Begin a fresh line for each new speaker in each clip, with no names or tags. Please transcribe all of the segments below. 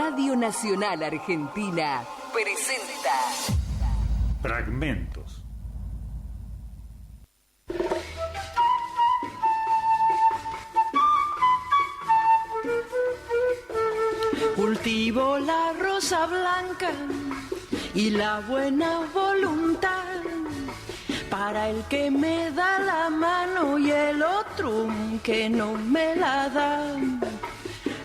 Radio Nacional Argentina presenta
Fragmentos.
Cultivo la rosa blanca y la buena voluntad para el que me da la mano y el otro que no me la da.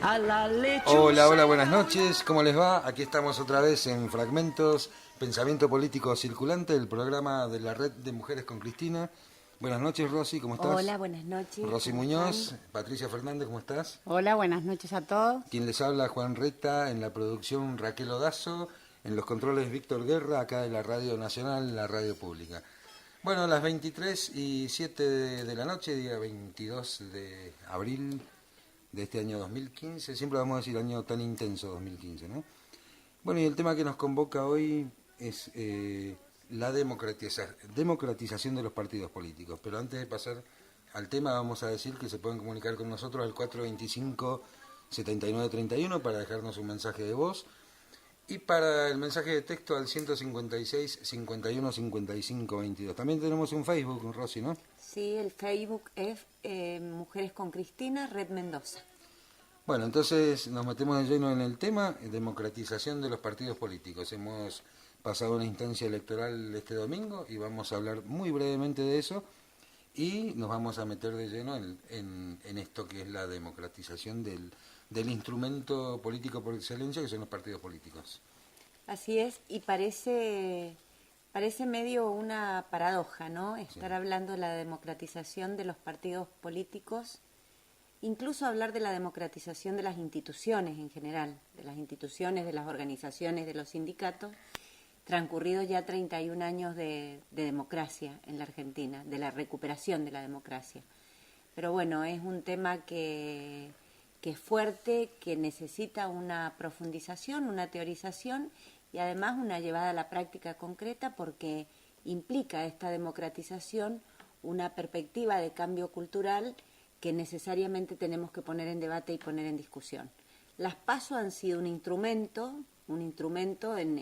A la lechuza.
Hola, buenas noches, ¿cómo les va? Aquí estamos otra vez en Fragmentos, Pensamiento Político Circulante, el programa de la Red de Mujeres con Cristina. Buenas noches, Rosy, ¿cómo estás?
Hola, buenas noches.
Rosy Muñoz, Patricia Fernández, ¿cómo estás?
Hola, buenas noches a todos.
Quien les habla, Juan Reta, en la producción Raquel Odazo, en los controles Víctor Guerra, acá de la Radio Nacional, la radio pública. Bueno, las 23:07 de la noche, día 22 de abril de este año 2015, siempre vamos a decir año tan intenso 2015, ¿no? Bueno, y el tema que nos convoca hoy es la democratización de los partidos políticos. Pero antes de pasar al tema, vamos a decir que se pueden comunicar con nosotros al 425-7931 para dejarnos un mensaje de voz, y para el mensaje de texto al 156-51-55-22. También tenemos un Facebook, Rosy, ¿no?
Sí, el Facebook es Mujeres con Cristina, Red Mendoza.
Bueno, entonces nos metemos de lleno en el tema, democratización de los partidos políticos. Hemos pasado una instancia electoral este domingo y vamos a hablar muy brevemente de eso, y nos vamos a meter de lleno en esto que es la democratización del instrumento político por excelencia, que son los partidos políticos.
Así es, y parece medio una paradoja, ¿no? Estar hablando de la democratización de los partidos políticos, incluso hablar de la democratización de las instituciones en general, de las instituciones, de las organizaciones, de los sindicatos, transcurridos ya 31 años de democracia en la Argentina, de la recuperación de la democracia. Pero bueno, es un tema que es fuerte, que necesita una profundización, una teorización y además una llevada a la práctica concreta, porque implica esta democratización una perspectiva de cambio cultural que necesariamente tenemos que poner en debate y poner en discusión. Las PASO han sido un instrumento en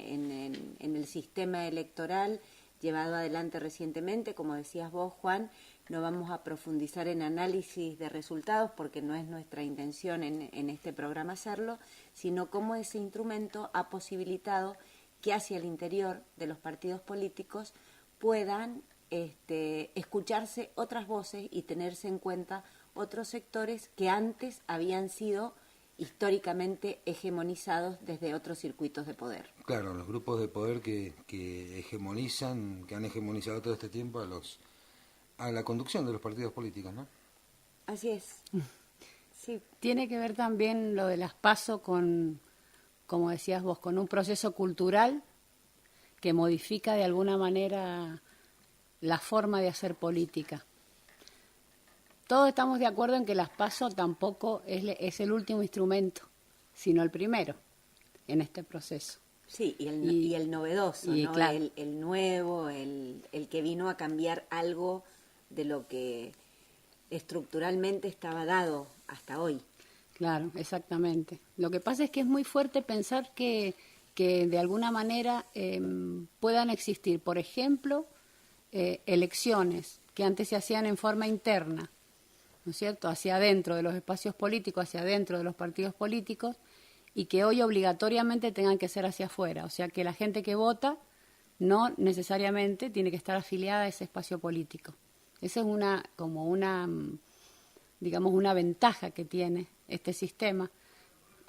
el sistema electoral llevado adelante recientemente. Como decías vos, Juan, no vamos a profundizar en análisis de resultados porque no es nuestra intención en este programa hacerlo, sino cómo ese instrumento ha posibilitado que hacia el interior de los partidos políticos puedan escucharse otras voces y tenerse en cuenta otros sectores que antes habían sido históricamente hegemonizados desde otros circuitos de poder.
Claro, los grupos de poder que hegemonizan, que han hegemonizado todo este tiempo a la conducción de los partidos políticos, ¿no?
Así es. Sí.
Tiene que ver también lo de las PASO con, como decías vos, con un proceso cultural que modifica de alguna manera la forma de hacer política. Todos estamos de acuerdo en que las PASO tampoco es el último instrumento, sino el primero en este proceso.
Sí, y el novedoso, ¿no? Claro. El nuevo, el que vino a cambiar algo de lo que estructuralmente estaba dado hasta hoy.
Claro, exactamente. Lo que pasa es que es muy fuerte pensar que de alguna manera puedan existir, por ejemplo, elecciones que antes se hacían en forma interna, ¿no es cierto?, hacia adentro de los espacios políticos, hacia adentro de los partidos políticos, y que hoy obligatoriamente tengan que ser hacia afuera. O sea, que la gente que vota no necesariamente tiene que estar afiliada a ese espacio político. Esa es una ventaja que tiene este sistema,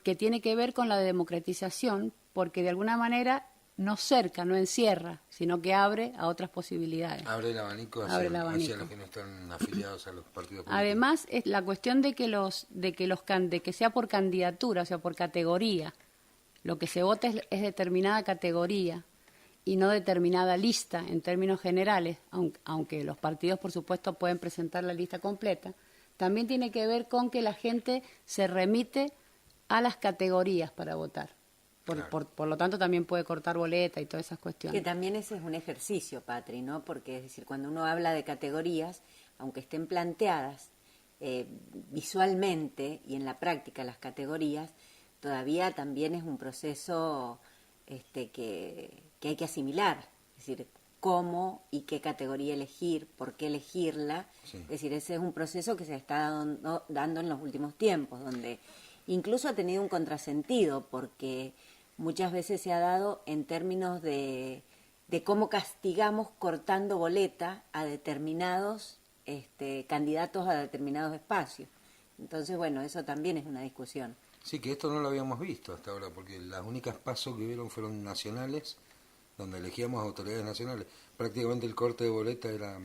que tiene que ver con la democratización, porque de alguna manera no cerca, no encierra, sino que abre a otras posibilidades.
Abre el abanico hacia los que no están afiliados a los partidos políticos.
Además, es la cuestión de que sea por candidatura, o sea, por categoría. Lo que se vota es determinada categoría y no determinada lista en términos generales, aunque los partidos, por supuesto, pueden presentar la lista completa. También tiene que ver con que la gente se remite a las categorías para votar. Por lo tanto, también puede cortar boleta y todas esas cuestiones.
Que también ese es un ejercicio, Patri, ¿no? Porque, es decir, cuando uno habla de categorías, aunque estén planteadas visualmente y en la práctica las categorías, todavía también es un proceso que hay que asimilar, es decir, cómo y qué categoría elegir, por qué elegirla.
Sí.
Es decir, ese es un proceso que se está dando en los últimos tiempos, donde incluso ha tenido un contrasentido, porque muchas veces se ha dado en términos de cómo castigamos cortando boleta a determinados candidatos a determinados espacios. Entonces, bueno, eso también es una discusión.
Sí, que esto no lo habíamos visto hasta ahora, porque las únicas pasos que hubieron fueron nacionales, donde elegíamos autoridades nacionales. Prácticamente el corte de boleta era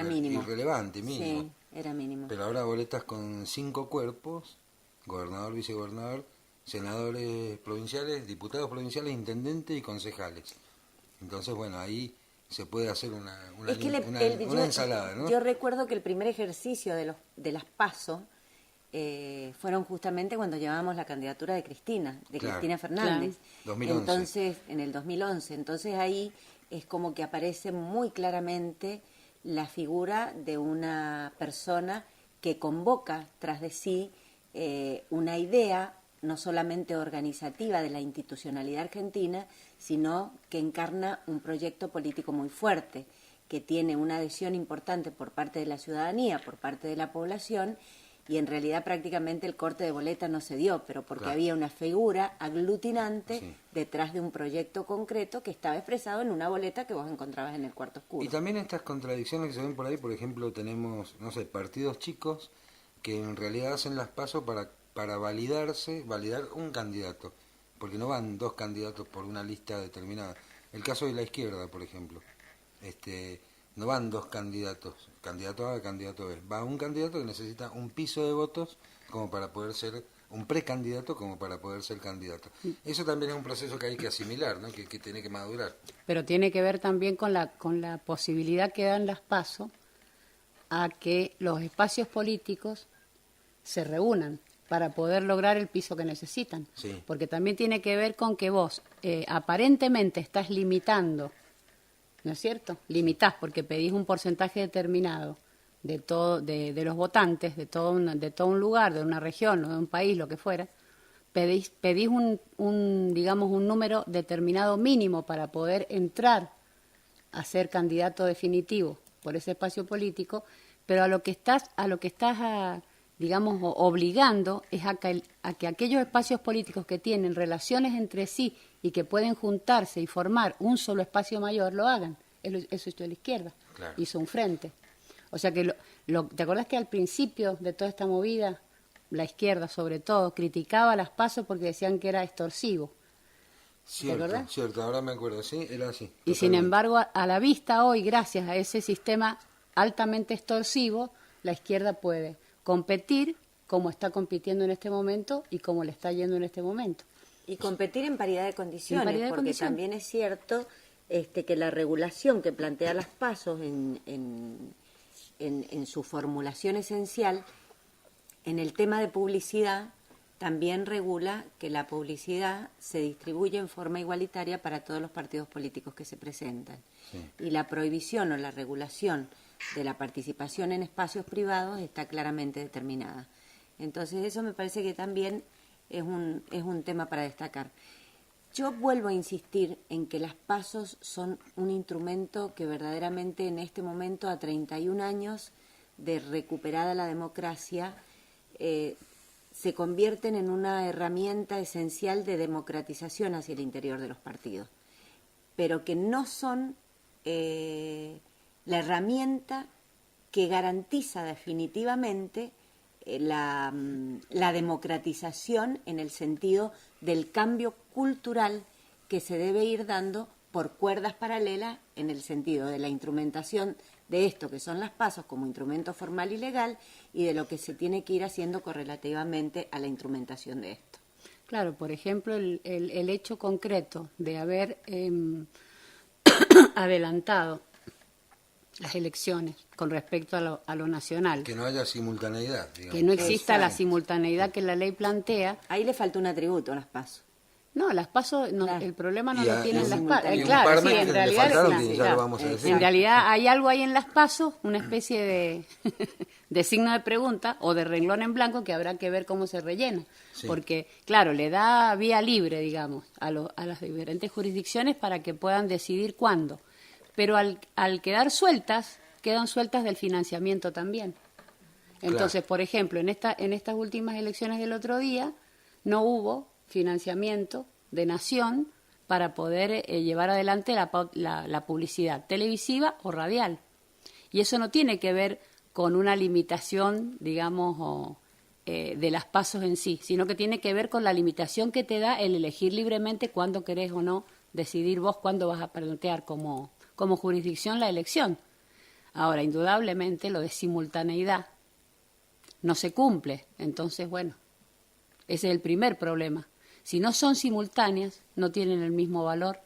mínimo.
Irrelevante, mínimo.
Sí, era mínimo.
Pero ahora boletas con 5 cuerpos, gobernador, vicegobernador, senadores provinciales, diputados provinciales, intendentes y concejales. Entonces, bueno, ahí se puede hacer una ensalada, ¿no?
Yo recuerdo que el primer ejercicio de las PASO fueron justamente cuando llevábamos la candidatura de Cristina Fernández.
Claro. 2011.
Entonces, en el 2011. Entonces ahí es como que aparece muy claramente la figura de una persona que convoca tras de sí una idea no solamente organizativa de la institucionalidad argentina, sino que encarna un proyecto político muy fuerte, que tiene una adhesión importante por parte de la ciudadanía, por parte de la población, y en realidad prácticamente el corte de boleta no se dio, pero porque había una figura aglutinante detrás de un proyecto concreto que estaba expresado en una boleta que vos encontrabas en el cuarto oscuro.
Y también estas contradicciones que se ven por ahí, por ejemplo, tenemos, no sé, partidos chicos que en realidad hacen las pasos para validar un candidato, porque no van 2 candidatos por una lista determinada. El caso de la izquierda, por ejemplo, no van 2 candidatos, candidato A, candidato B, va un candidato que necesita un piso de votos como para poder ser un precandidato, como para poder ser candidato. Eso también es un proceso que hay que asimilar, ¿no? que tiene que madurar.
Pero tiene que ver también con la posibilidad que dan las PASO a que los espacios políticos se reúnan para poder lograr el piso que necesitan.
Sí.
Porque también tiene que ver con que vos aparentemente estás limitando, ¿no es cierto? Limitás porque pedís un porcentaje determinado de los votantes, de todo un lugar, de una región o de un país, lo que fuera. Pedís digamos, un número determinado mínimo para poder entrar a ser candidato definitivo por ese espacio político, pero a lo que estás digamos, obligando es a que aquellos espacios políticos que tienen relaciones entre sí y que pueden juntarse y formar un solo espacio mayor, lo hagan. Eso hizo la izquierda,
claro.
Hizo un frente. O sea que, ¿te acordás que al principio de toda esta movida, la izquierda sobre todo, criticaba las PASO porque decían que era extorsivo?
Cierto, ahora me acuerdo, sí, era así.
Y
totalmente.
sin embargo, a la vista hoy, gracias a ese sistema altamente extorsivo, la izquierda puede competir como está compitiendo en este momento y como le está yendo en este momento.
Y competir en paridad de condiciones, porque
condiciones.
también es cierto que la regulación que plantea las PASO en su formulación esencial, en el tema de publicidad, también regula que la publicidad se distribuye en forma igualitaria para todos los partidos políticos que se presentan. Sí. Y la prohibición o la regulación de la participación en espacios privados está claramente determinada. Entonces eso me parece que también es un tema para destacar. Yo vuelvo a insistir en que las PASOs son un instrumento que verdaderamente en este momento, a 31 años de recuperada la democracia, se convierten en una herramienta esencial de democratización hacia el interior de los partidos, pero que no son la herramienta que garantiza definitivamente la democratización en el sentido del cambio cultural que se debe ir dando por cuerdas paralelas en el sentido de la instrumentación de esto que son las PASO como instrumento formal y legal y de lo que se tiene que ir haciendo correlativamente a la instrumentación de esto.
Claro, por ejemplo, el hecho concreto de haber adelantado las elecciones con respecto a lo nacional.
Que no haya simultaneidad, digamos.
Que no exista la simultaneidad que la ley plantea.
Ahí le falta un atributo a las PASO.
No, las PASO,
Claro.
El problema no lo tienen las PASO.
Y
Claro, sí,
que
en
le
realidad,
faltaron, que ya lo vamos a decir.
en realidad hay algo ahí en las PASO, una especie de signo de pregunta o de renglón en blanco que habrá que ver cómo se rellena.
Sí.
Porque, claro, le da vía libre, digamos, a las diferentes jurisdicciones para que puedan decidir cuándo. Pero al quedar sueltas, quedan sueltas del financiamiento también. Entonces, por ejemplo, en estas últimas elecciones del otro día, no hubo financiamiento de nación para poder llevar adelante la publicidad televisiva o radial. Y eso no tiene que ver con una limitación, digamos, de las pasos en sí, sino que tiene que ver con la limitación que te da el elegir libremente cuándo querés o no decidir vos cuándo vas a plantear como jurisdicción la elección. Ahora, indudablemente, lo de simultaneidad no se cumple. Entonces, bueno, ese es el primer problema. Si no son simultáneas, no tienen el mismo valor,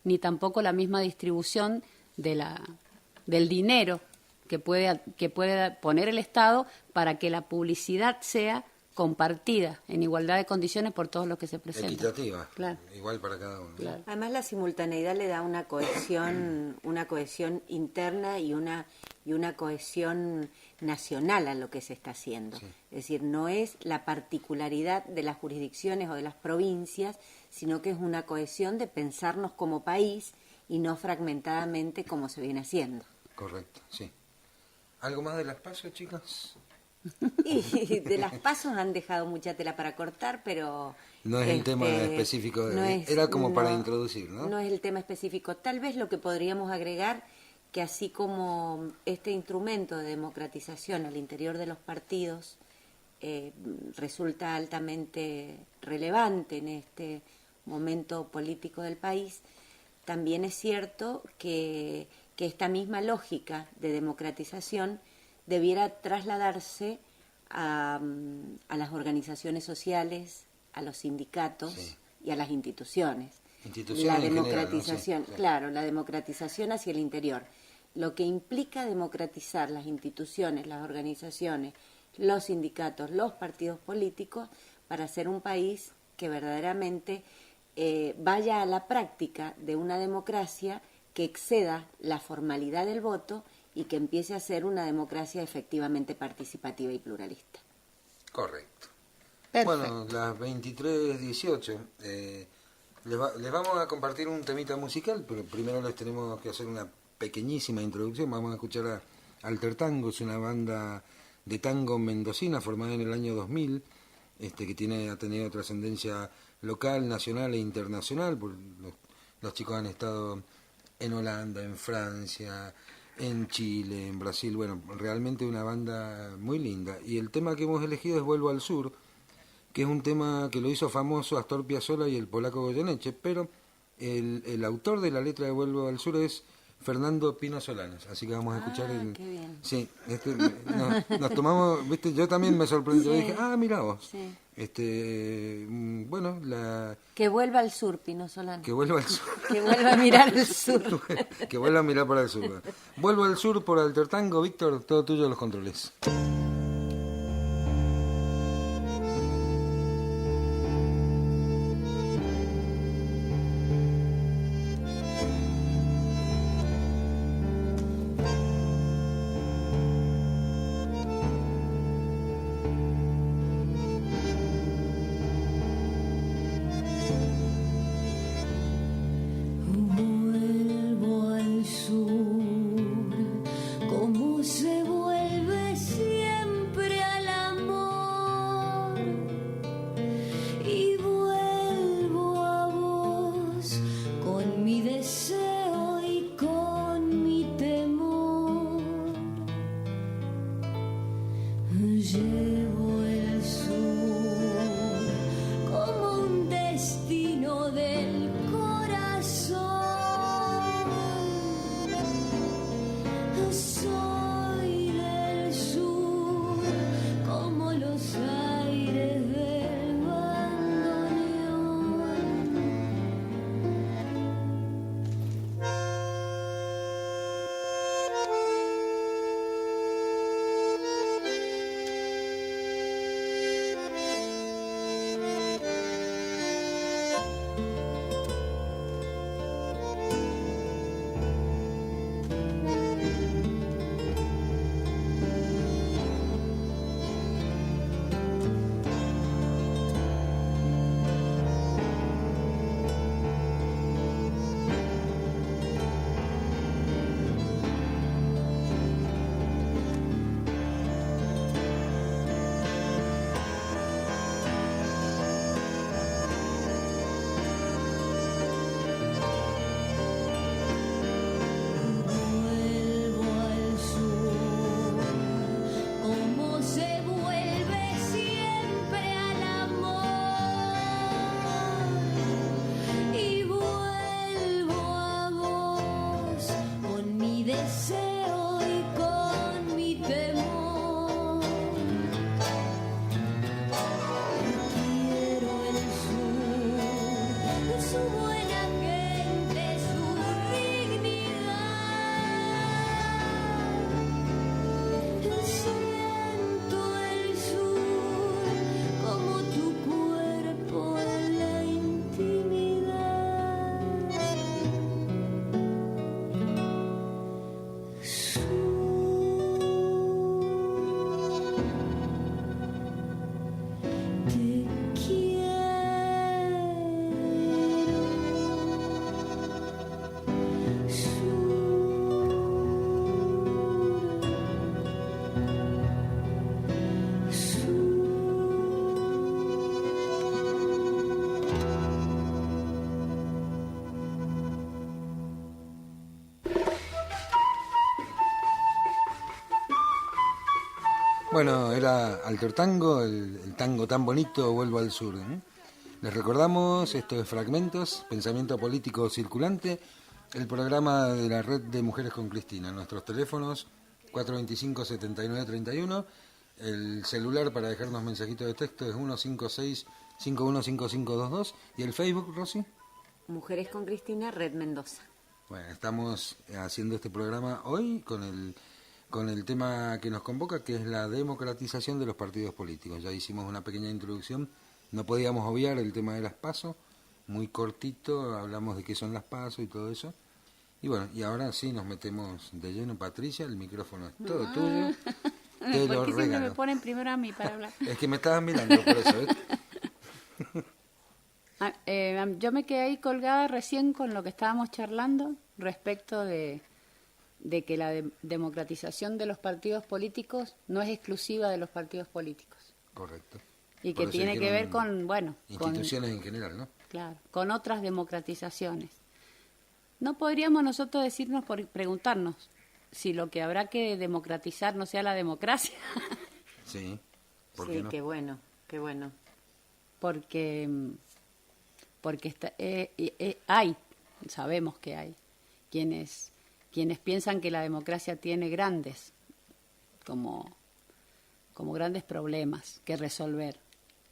ni tampoco la misma distribución del dinero que puede poner el Estado para que la publicidad sea compartida en igualdad de condiciones por todos los que se presentan.
Equitativa,
claro.
Igual para cada uno.
Claro.
Además, la simultaneidad le da una cohesión interna y una cohesión nacional a lo que se está haciendo.
Sí.
Es decir, no es la particularidad de las jurisdicciones o de las provincias, sino que es una cohesión de pensarnos como país y no fragmentadamente como se viene haciendo.
Correcto, sí. ¿Algo más de las PASO, chicas?
Y de las pasos han dejado mucha tela para cortar, pero...
No es el tema específico, era como para introducir, ¿no?
No es el tema específico. Tal vez lo que podríamos agregar, que así como este instrumento de democratización al interior de los partidos resulta altamente relevante en este momento político del país, también es cierto que esta misma lógica de democratización debiera trasladarse a las organizaciones sociales, a los sindicatos
Sí.
y a las instituciones.
Instituciones
La
en general,
democratización,
¿no? Sí, sí.
claro, la democratización hacia el interior. Lo que implica democratizar las instituciones, las organizaciones, los sindicatos, los partidos políticos, para ser un país que verdaderamente vaya a la práctica de una democracia que exceda la formalidad del voto y que empiece a ser una democracia efectivamente participativa y pluralista.
Correcto.
Perfecto.
Bueno, las 23:18. Les vamos a compartir un temita musical, pero primero les tenemos que hacer una pequeñísima introducción. Vamos a escuchar a Alter Tango, es una banda de tango mendocina formada en el año 2000, que ha tenido trascendencia local, nacional e internacional. Los chicos han estado en Holanda, en Francia, en Chile, en Brasil. Bueno, realmente una banda muy linda. Y el tema que hemos elegido es Vuelvo al Sur, que es un tema que lo hizo famoso Astor Piazzolla y el polaco Goyeneche, pero el autor de la letra de Vuelvo al Sur es Fernando Pino Solanas, así que vamos a escuchar
qué bien.
Sí, nos tomamos, viste, yo también me sorprendí,
Sí.
dije, mira vos.
Sí.
Bueno,
Que vuelva al sur, Pino Solano.
que vuelva al sur.
Que vuelva a mirar al sur.
Que vuelva a mirar para el sur. Vuelvo al sur por Alter Tango. Víctor, todo tuyo los controles.
Vuelvo al sur, como se vuelve siempre.
Bueno, era Alter Tango, el tango tan bonito, Vuelvo al Sur. ¿Eh? Les recordamos, esto es Fragmentos, Pensamiento Político Circulante, el programa de la Red de Mujeres con Cristina. Nuestros teléfonos 425-7931, el celular para dejarnos mensajitos de texto es 156-515522 y el Facebook, Rosy.
Mujeres con Cristina, Red Mendoza.
Bueno, estamos haciendo este programa hoy con el tema que nos convoca, que es la democratización de los partidos políticos. Ya hicimos una pequeña introducción, no podíamos obviar el tema de las PASO, muy cortito, hablamos de qué son las PASO y todo eso. Y bueno, y ahora sí nos metemos de lleno. Patricia, el micrófono es todo tuyo. Te lo
¿Por qué siempre
regalo.
me ponen primero a mí para hablar?
Es que me estabas mirando por eso, ¿ves?
Yo me quedé ahí colgada recién con lo que estábamos charlando respecto de que la democratización de los partidos políticos no es exclusiva de los partidos políticos.
Correcto.
Y
Por
que
eso
tiene que ver
dijeron
con, bueno,
instituciones en general, ¿no?
claro, con otras democratizaciones. ¿No podríamos nosotros decirnos, preguntarnos, si lo que habrá que democratizar no sea la democracia?
Sí. ¿Por
Sí,
qué no?
qué bueno, qué bueno.
porque sabemos que hay quienes piensan que la democracia tiene grandes como grandes problemas que resolver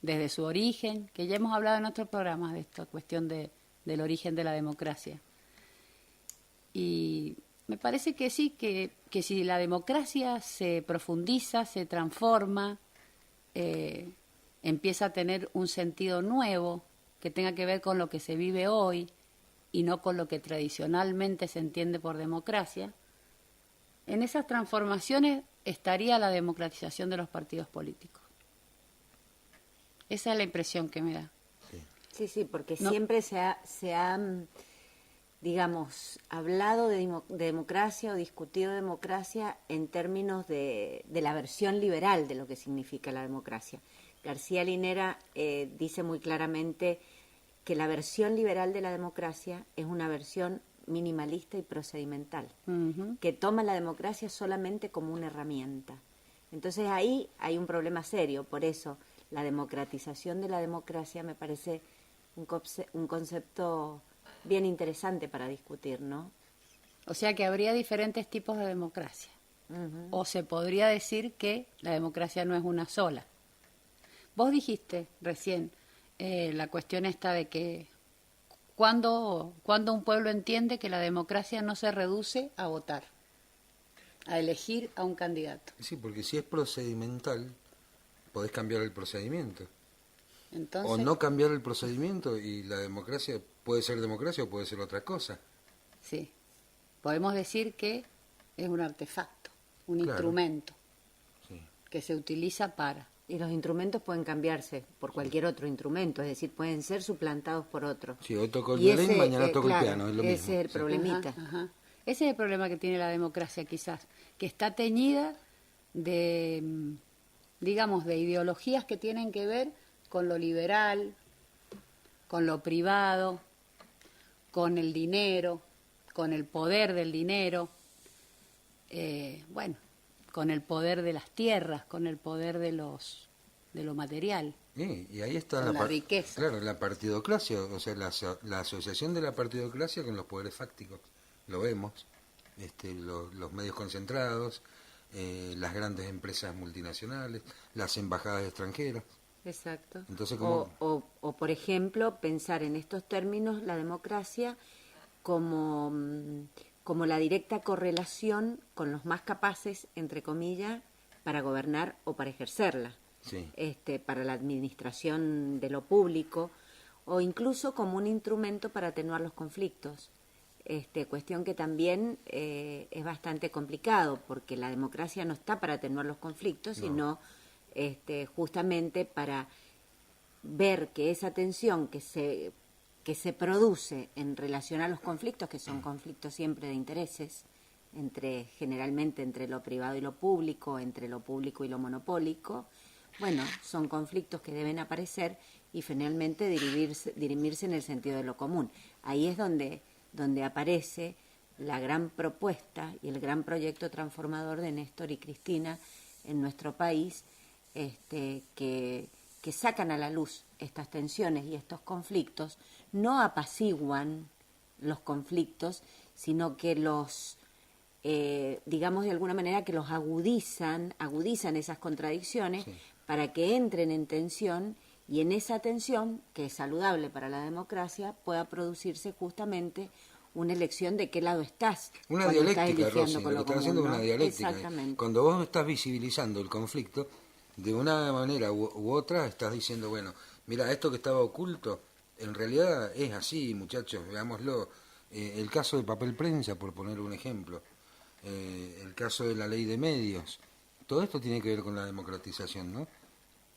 desde su origen, que ya hemos hablado en otros programas de esta cuestión del origen de la democracia. Y me parece que sí, que si la democracia se profundiza, se transforma, empieza a tener un sentido nuevo que tenga que ver con lo que se vive hoy y no con lo que tradicionalmente se entiende por democracia, en esas transformaciones estaría la democratización de los partidos políticos. Esa es la impresión que me da.
Sí, porque
No.
siempre se ha, digamos, hablado de democracia o discutido democracia en términos de la versión liberal de lo que significa la democracia. García Linera dice muy claramente que la versión liberal de la democracia es una versión minimalista y procedimental, que toma la democracia solamente como una herramienta. Entonces ahí hay un problema serio, por eso la democratización de la democracia me parece un concepto bien interesante para discutir, ¿no?
O sea que habría diferentes tipos de democracia. O se podría decir que la democracia no es una sola. Vos dijiste recién la cuestión esta de que cuando un pueblo entiende que la democracia no se reduce a votar, a elegir a un candidato.
Sí, porque si es procedimental, podés cambiar el procedimiento.
Entonces,
O no cambiar el procedimiento y la democracia puede ser democracia o puede ser otra cosa.
sí, podemos decir que es un artefacto, un
Claro.
instrumento
Sí.
que se utiliza para.
Y los instrumentos pueden cambiarse por cualquier otro instrumento, es decir, pueden ser suplantados por otro.
Sí, hoy toco el
Y
violín, mañana toco
claro,
el piano, es lo mismo.
ese es el
Sí.
problemita.
Ajá. Ese es el problema que tiene la democracia quizás, que está teñida de, digamos, de ideologías que tienen que ver con lo liberal, con lo privado, con el dinero, con el poder del dinero, bueno, con el poder de las tierras, con el poder de lo material.
Y ahí está
Con la riqueza.
Claro, la partidocracia, o sea, la asociación de la partidocracia con los poderes fácticos. Lo vemos, los medios concentrados, las grandes empresas multinacionales, las embajadas extranjeras.
Exacto.
Entonces, ¿cómo?
O, por ejemplo, pensar en estos términos la democracia como la directa correlación con los más capaces, entre comillas, para gobernar o para ejercerla.
Sí.
Para la administración de lo público, o incluso como un instrumento para atenuar los conflictos. Cuestión que también es bastante complicado, porque la democracia no está para atenuar los conflictos,
No.
sino justamente para ver que esa tensión que se produce en relación a los conflictos, que son conflictos siempre de intereses, generalmente entre lo privado y lo público, entre lo público y lo monopólico, bueno, son conflictos que deben aparecer y finalmente dirimirse en el sentido de lo común. Ahí es donde aparece la gran propuesta y el gran proyecto transformador de Néstor y Cristina en nuestro país que sacan a la luz estas tensiones y estos conflictos, no apaciguan los conflictos, sino que los, digamos de alguna manera, que los agudizan esas contradicciones para que entren en tensión y en esa tensión, que es saludable para la democracia, pueda producirse justamente una elección de qué lado estás.
Una
cuando
dialéctica,
estás eligiendo
Rosy,
con
lo
lo
que estás
común,
haciendo es
¿no?
una dialéctica.
Exactamente.
Cuando vos estás visibilizando el conflicto, de una manera u otra estás diciendo, bueno, mira, esto que estaba oculto, en realidad es así, muchachos, veámoslo. El caso de papel prensa, por poner un ejemplo, el caso de la ley de medios, todo esto tiene que ver con la democratización, ¿no?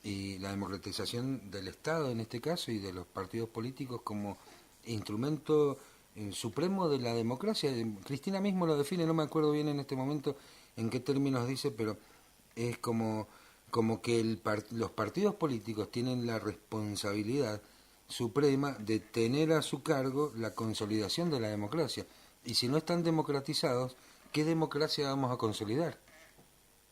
Y la democratización del Estado en este caso y de los partidos políticos como instrumento supremo de la democracia. Cristina mismo lo define, no me acuerdo bien en este momento en qué términos dice, pero es como que los partidos políticos tienen la responsabilidad suprema de tener a su cargo la consolidación de la democracia. Y si no están democratizados, ¿qué democracia vamos a consolidar?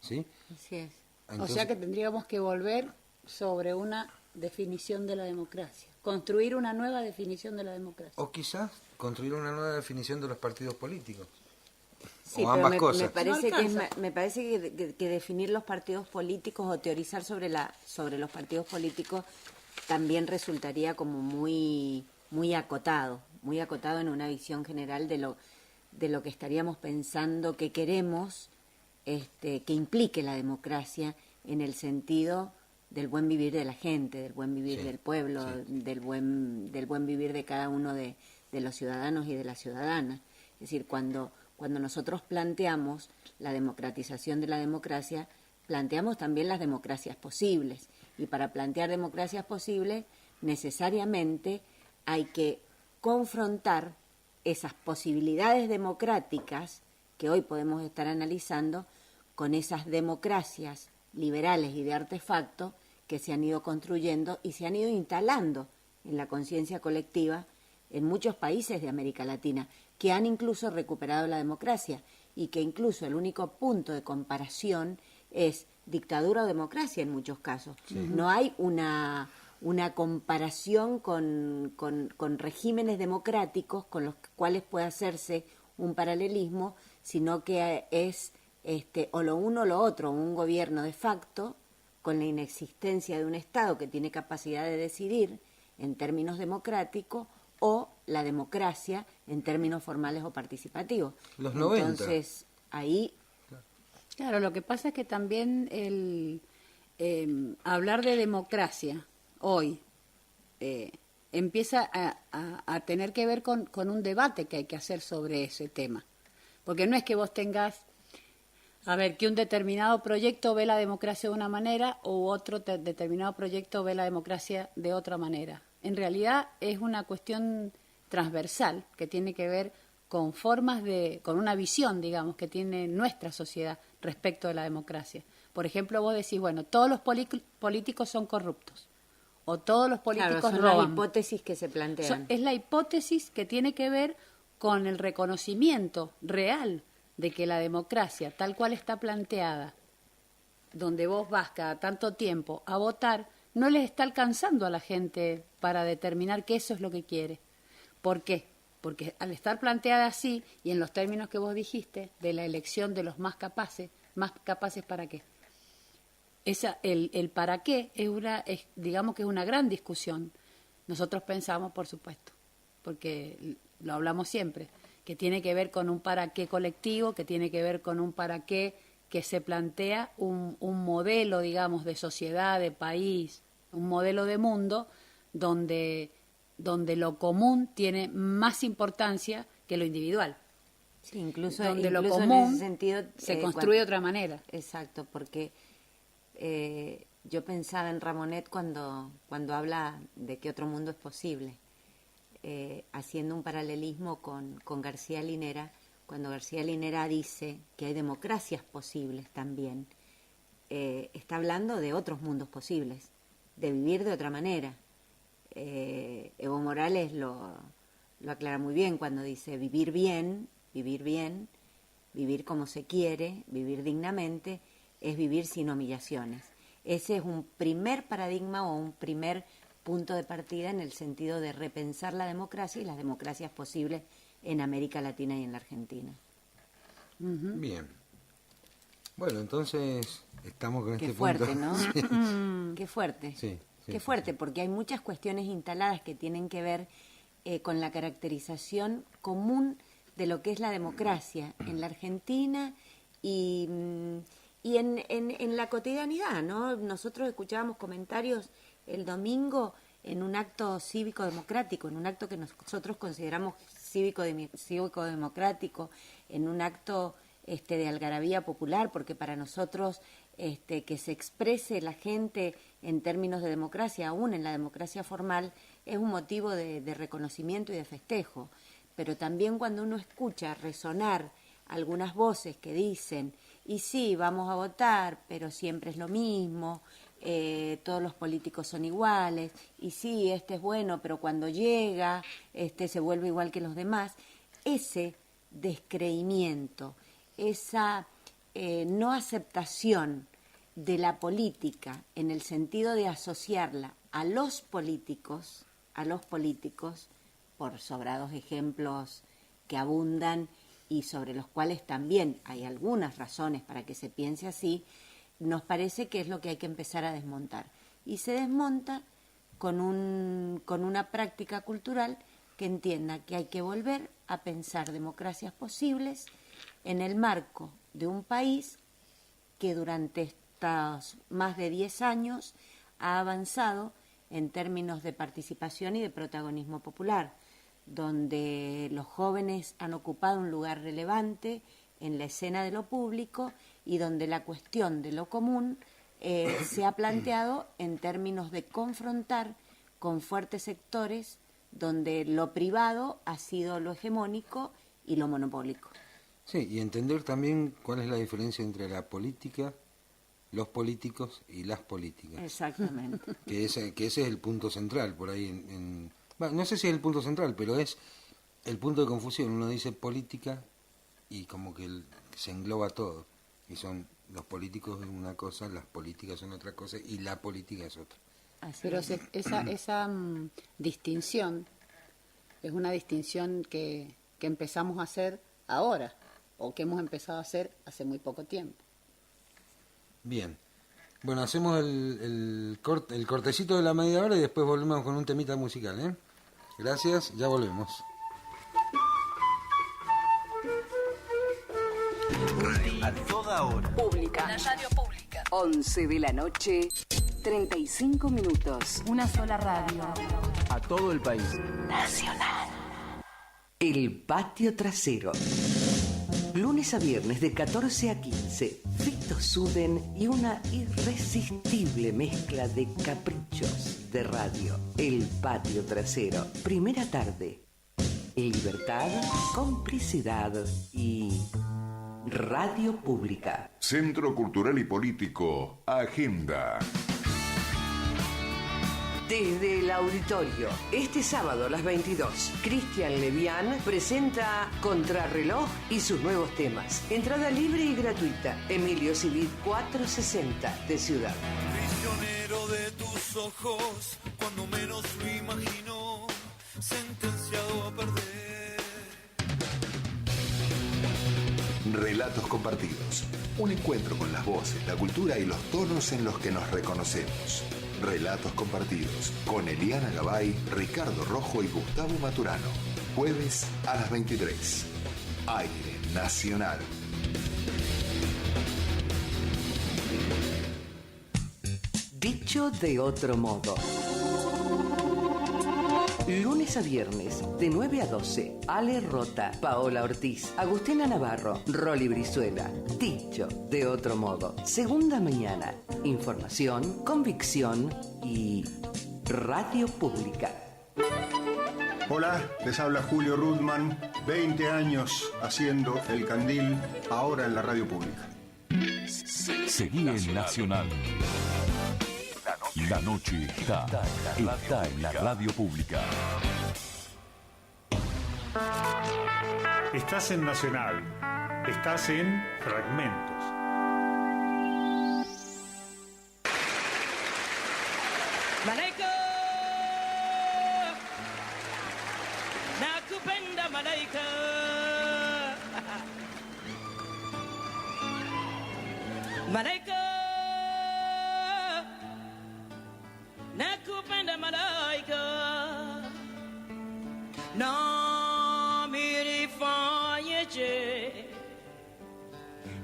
¿Sí?
Así es.
O sea que tendríamos que volver sobre una definición de la democracia, construir una nueva definición de la democracia.
O quizás construir una nueva definición de los partidos políticos.
Sí,
o
pero
ambas cosas.
me parece que definir los partidos políticos o teorizar sobre los partidos políticos también resultaría como muy acotado en una visión general de lo que estaríamos pensando que queremos que implique la democracia en el sentido del buen vivir de la gente, del buen vivir del pueblo, del buen vivir de cada uno de los ciudadanos y de las ciudadanas. Es decir, cuando nosotros planteamos la democratización de la democracia, planteamos también las democracias posibles. Y para plantear democracias posibles, necesariamente hay que confrontar esas posibilidades democráticas que hoy podemos estar analizando con esas democracias liberales y de artefacto que se han ido construyendo y se han ido instalando en la conciencia colectiva en muchos países de América Latina, que han incluso recuperado la democracia y que incluso el único punto de comparación es dictadura o democracia en muchos casos. No hay una comparación con regímenes democráticos con los cuales puede hacerse un paralelismo, sino que es o lo uno o lo otro, un gobierno de facto con la inexistencia de un Estado que tiene capacidad de decidir en términos democráticos, o la democracia en términos formales o participativos.
Los 90.
Entonces, ahí...
Claro, lo que pasa es que también hablar de democracia hoy empieza a tener que ver con un debate que hay que hacer sobre ese tema. Porque no es que vos tengas, que un determinado proyecto ve la democracia de una manera o otro determinado proyecto ve la democracia de otra manera. En realidad es una cuestión transversal que tiene que ver con con una visión, digamos, que tiene nuestra sociedad respecto de la democracia. Por ejemplo, vos decís, bueno, todos los políticos son corruptos o todos los políticos
son
roban.
las hipótesis que se plantean.
Es la hipótesis que tiene que ver con el reconocimiento real de que la democracia, tal cual está planteada, donde vos vas cada tanto tiempo a votar, no les está alcanzando a la gente para determinar que eso es lo que quiere. ¿Por qué? Porque al estar planteada así, y en los términos que vos dijiste, de la elección de los más capaces ¿para qué? El para qué digamos que es una gran discusión. Nosotros pensamos, por supuesto, porque lo hablamos siempre, que tiene que ver con un para qué colectivo, que tiene que ver con un para qué que se plantea un modelo, digamos, de sociedad, de país, un modelo de mundo donde lo común tiene más importancia que lo individual.
Sí, incluso
lo
en
común
ese sentido
se construye de otra manera.
Exacto, porque yo pensaba en Ramonet cuando habla de que otro mundo es posible, haciendo un paralelismo con García Linera. Cuando García Linera dice que hay democracias posibles también, está hablando de otros mundos posibles, de vivir de otra manera. Evo Morales lo aclara muy bien cuando dice vivir bien, vivir como se quiere, vivir dignamente, es vivir sin humillaciones. Ese es un primer paradigma o un primer punto de partida en el sentido de repensar la democracia y las democracias posibles en América Latina y en la Argentina.
Bien. Bueno, entonces estamos con
Qué
este
fuerte,
punto.
¿no?
Sí.
Qué fuerte.
Sí, sí,
Qué fuerte, porque hay muchas cuestiones instaladas que tienen que ver con la caracterización común de lo que es la democracia en la Argentina y en la cotidianidad, ¿no? Nosotros escuchábamos comentarios el domingo en un acto cívico-democrático, en un acto que nosotros consideramos cívico-democrático, en un acto de algarabía popular, porque para nosotros que se exprese la gente en términos de democracia, aún en la democracia formal, es un motivo de reconocimiento y de festejo. Pero también cuando uno escucha resonar algunas voces que dicen, y sí, vamos a votar, pero siempre es lo mismo, todos los políticos son iguales, y sí, este es bueno, pero cuando llega, se vuelve igual que los demás, ese descreimiento, esa no aceptación de la política en el sentido de asociarla a los políticos, por sobrados ejemplos que abundan y sobre los cuales también hay algunas razones para que se piense así, nos parece que es lo que hay que empezar a desmontar. Y se desmonta con una práctica cultural que entienda que hay que volver a pensar democracias posibles en el marco de un país que durante estos más de 10 años ha avanzado en términos de participación y de protagonismo popular, donde los jóvenes han ocupado un lugar relevante en la escena de lo público y donde la cuestión de lo común se ha planteado en términos de confrontar con fuertes sectores donde lo privado ha sido lo hegemónico y lo monopólico.
Sí, y entender también cuál es la diferencia entre la política, los políticos y las políticas.
Exactamente.
Que ese es el punto central por ahí. Bueno, no sé si es el punto central, pero es el punto de confusión. Uno dice política y como que se engloba todo. Y son los políticos es una cosa, las políticas son otra cosa y la política es otra.
Pero esa distinción es una distinción que empezamos a hacer ahora o que hemos empezado a hacer hace muy poco tiempo.
Bien. Bueno, hacemos el cortecito de la media hora y después volvemos con un temita musical, ¿eh? Gracias, ya volvemos.
A toda hora.
Pública. La radio pública. 11 de la noche, 35 minutos.
Una sola radio.
A todo el país.
Nacional.
El patio trasero. Lunes a viernes de 14 a 15. Fito Suden y una irresistible mezcla de caprichos de radio. El patio trasero. Primera tarde. Libertad, complicidad y radio pública.
Centro Cultural y Político, Agenda.
Desde el auditorio, este sábado a las 22, Cristian Levián presenta Contrarreloj y sus nuevos temas. Entrada libre y gratuita. Emilio Civit 460 de Ciudad.
Prisionero de tus ojos, cuando menos lo imagino, sentenciado a perder.
Relatos compartidos. Un encuentro con las voces, la cultura y los tonos en los que nos reconocemos. Relatos compartidos con Eliana Gabay, Ricardo Rojo y Gustavo Maturano. Jueves a las 23. Aire Nacional.
Dicho de otro modo. Lunes a viernes, de 9 a 12, Ale Rota, Paola Ortiz, Agustina Navarro, Rolly Brizuela. Dicho de otro modo. Segunda mañana, información, convicción y radio pública.
Hola, les habla Julio Rudman, 20 años haciendo El Candil, ahora en la radio pública.
Seguí en Nacional. La noche está en la radio pública.
Estás en Nacional. Estás en Fragmentos.
malaika malaika nakupenda malaika na mirifanyeje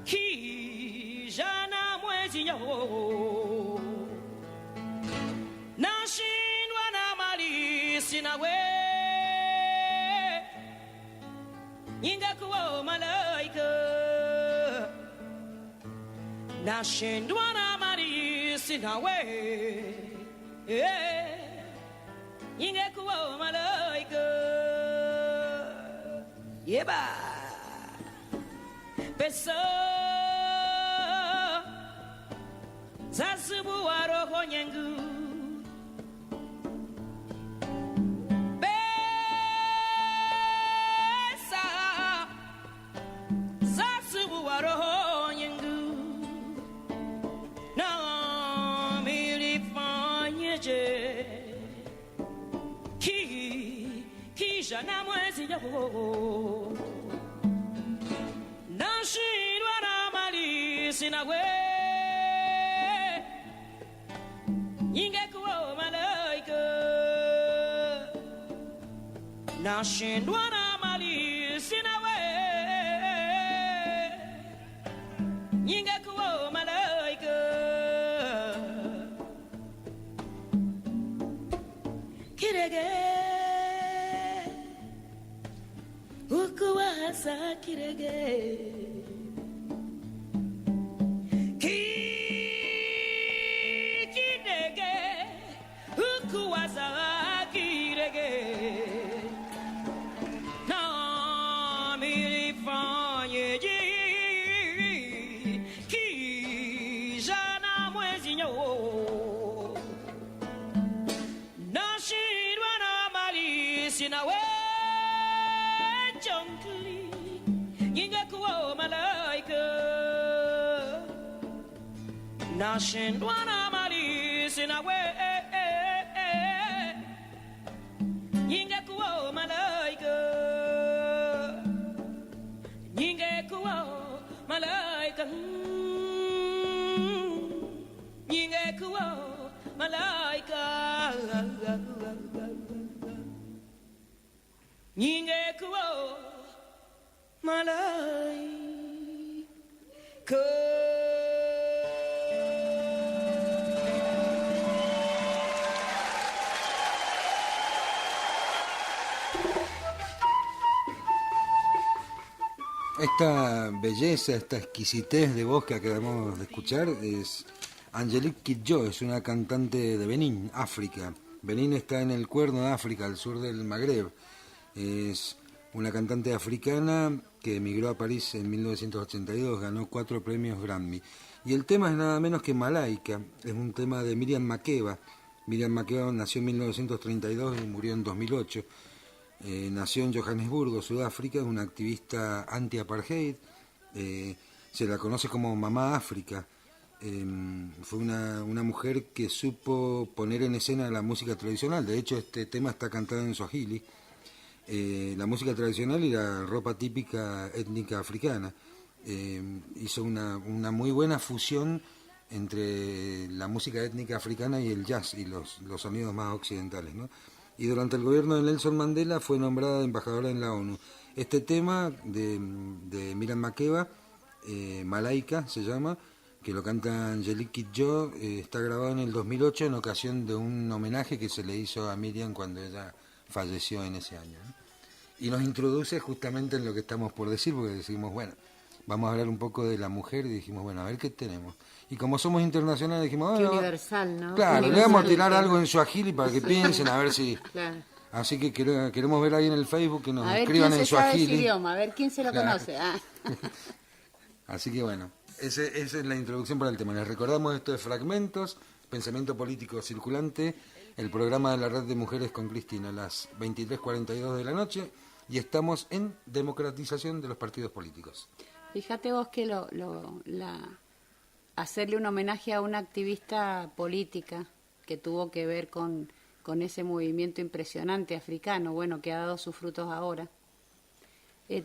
kijana mwezi nyawo nashindwa na mali sina we ingekuwa malaika nashindwa na mali sina we ingekuwa malaika yeba pesa zasubuwa roho nyengu pesa zasubuwa roho nyengu na milifanyeje kisha na mwezi japo nashindwa na mali sina we ingekuwa malaika nashindwa na mali sina we ingekuwa malaika kirege ukuwaza kirege kirege ukuwaza kirege na milifanyeje kijana mwezi nyawo nashindwa na mali sina we jonkli ingekuwa malaika nashindwa na mali sina we ingekuwa malaika ingekuwa malaika ingekuwa malaika ingekuwa malaika.
Esta belleza, esta exquisitez de voz que acabamos de escuchar es Angelique Kidjo, es una cantante de Benín, África. Benín está en el Cuerno de África, al sur del Magreb. Es una cantante africana que emigró a París en 1982, ganó 4 premios Grammy. Y el tema es nada menos que Malaika, es un tema de Miriam Makeba. Miriam Makeba nació en 1932 y murió en 2008. Nació en Johannesburgo, Sudáfrica, es una activista anti-apartheid, se la conoce como Mamá África. Fue una mujer que supo poner en escena la música tradicional. De hecho, este tema está cantado en Swahili. La música tradicional y la ropa típica étnica africana. Hizo una muy buena fusión entre la música étnica africana y el jazz y los sonidos más occidentales, ¿no? Y durante el gobierno de Nelson Mandela fue nombrada embajadora en la ONU. Este tema de Miriam Makeba, Malaika se llama, que lo canta Angelique Kidjo, está grabado en el 2008 en ocasión de un homenaje que se le hizo a Miriam cuando ella falleció en ese año, ¿no? Y nos introduce justamente en lo que estamos por decir, porque decimos, bueno, vamos a hablar un poco de la mujer, y dijimos, bueno, a ver qué tenemos. Y como somos internacionales, dijimos,
qué
bueno,
universal, ¿no?
claro,
Universal,
le vamos a tirar algo en Swahili para que piensen, a ver si...
Claro.
Así que queremos ver ahí en el Facebook que nos
A ver
escriban
quién
en
se sabe
Swahili.
ese idioma, a ver quién se lo
Claro.
conoce. Ah.
Así que bueno, esa es la introducción para el tema. Les recordamos esto de Fragmentos, Pensamiento Político Circulante, el programa de la Red de Mujeres con Cristina, a las 23:42 de la noche, y estamos en democratización de los partidos políticos.
Fíjate vos que hacerle un homenaje a una activista política que tuvo que ver con ese movimiento impresionante africano, bueno, que ha dado sus frutos ahora.